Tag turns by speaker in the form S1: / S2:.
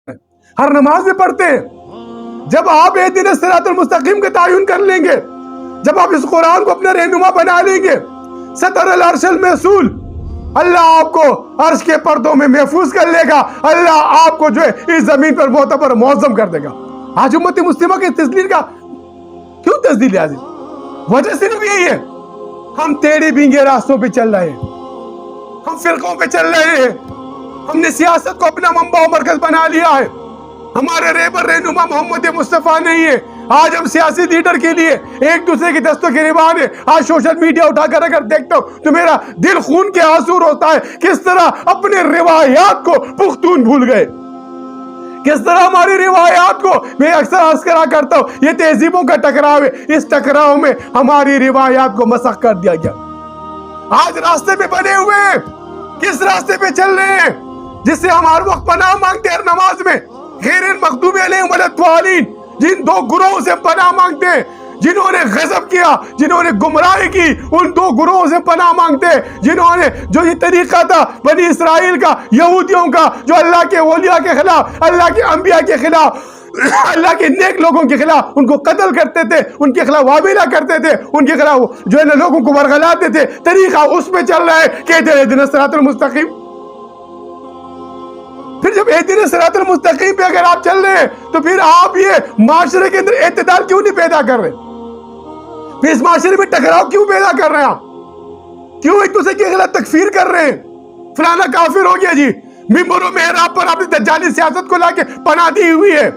S1: ہر نماز میں پڑھتے ہیں. جب آپ اہدنا الصراط المستقیم کا تعین کر لیں گے، جب آپ اس قرآن کو اپنا رہنما بنا لیں گے، ستر العرش المحصول، اللہ آپ کو عرش کے پردوں میں محفوظ کر لے گا. اللہ آپ کو جو ہے اس زمین پر معتبر معظم کر دے گا. آج امت مسلمہ کے تزلیل کا کیوں تزلیل ہے؟ وجہ صرف یہی ہے، ہم ٹیڑھے بینگے راستوں پہ چل رہے ہیں، ہم فرقوں پہ چل رہے ہیں، ہم نے سیاست کو اپنا منبع و مرکز بنا لیا ہے. ہمارے رہبر رہنما محمد مصطفیٰ نہیں ہے. آج ہم سیاسی لیڈر کے لیے ایک دوسرے کی دستوں کے ریوان ہے. آج سوشل میڈیا اٹھا کر اگر دیکھتا ہوں تو میرا دل خون کے آنسو ہوتا ہے. کس طرح اپنے روایات کو پختون بھول گئے، کس طرح ہماری روایات کو، میں اکثر عرض کرا کرتا ہوں، یہ تہذیبوں کا ٹکراؤ ہے. اس ٹکراؤ میں ہماری روایات کو مسخ کر دیا گیا. آج راستے پہ بنے ہوئے ہیں، کس راستے پہ چل رہے ہیں؟ جس سے ہم ہر وقت پناہ مانگتے ہیں نماز میں، غیر المغضوب علیہم ولا الضالین. جن دو گروہوں سے پناہ مانگتے ہیں، جنہوں نے غضب کیا، جنہوں نے گمراہی کی، ان دو گروہوں سے پناہ مانگتے ہیں. جنہوں نے جو یہ طریقہ تھا بنی اسرائیل کا، یہودیوں کا، جو اللہ کے اولیاء کے خلاف، اللہ کے انبیاء کے خلاف، اللہ کے نیک لوگوں کے خلاف ان کو قتل کرتے تھے، ان کے خلاف وابلہ کرتے تھے، ان کے خلاف جو ہے نا لوگوں کو ورغلاتے تھے. طریقہ اس پہ چل رہا ہے کہ اہدنا الصراط المستقیم. پھر جب اہدنا الصراط المستقیم پہ اگر آپ چل رہے ہیں تو پھر آپ یہ معاشرے کے اندر اعتدال کیوں نہیں پیدا کر رہے؟ پھر اس معاشرے میں ٹکراؤ کیوں پیدا کر رہے ہیں؟ آپ کیوں ایک دوسرے کے خلاف تکفیر کر رہے ہیں؟ فلانا کافر ہو گیا جی، ممبر و محراب پر آپ نے دجالی سیاست کو لا کے پناہ دی ہوئی ہے.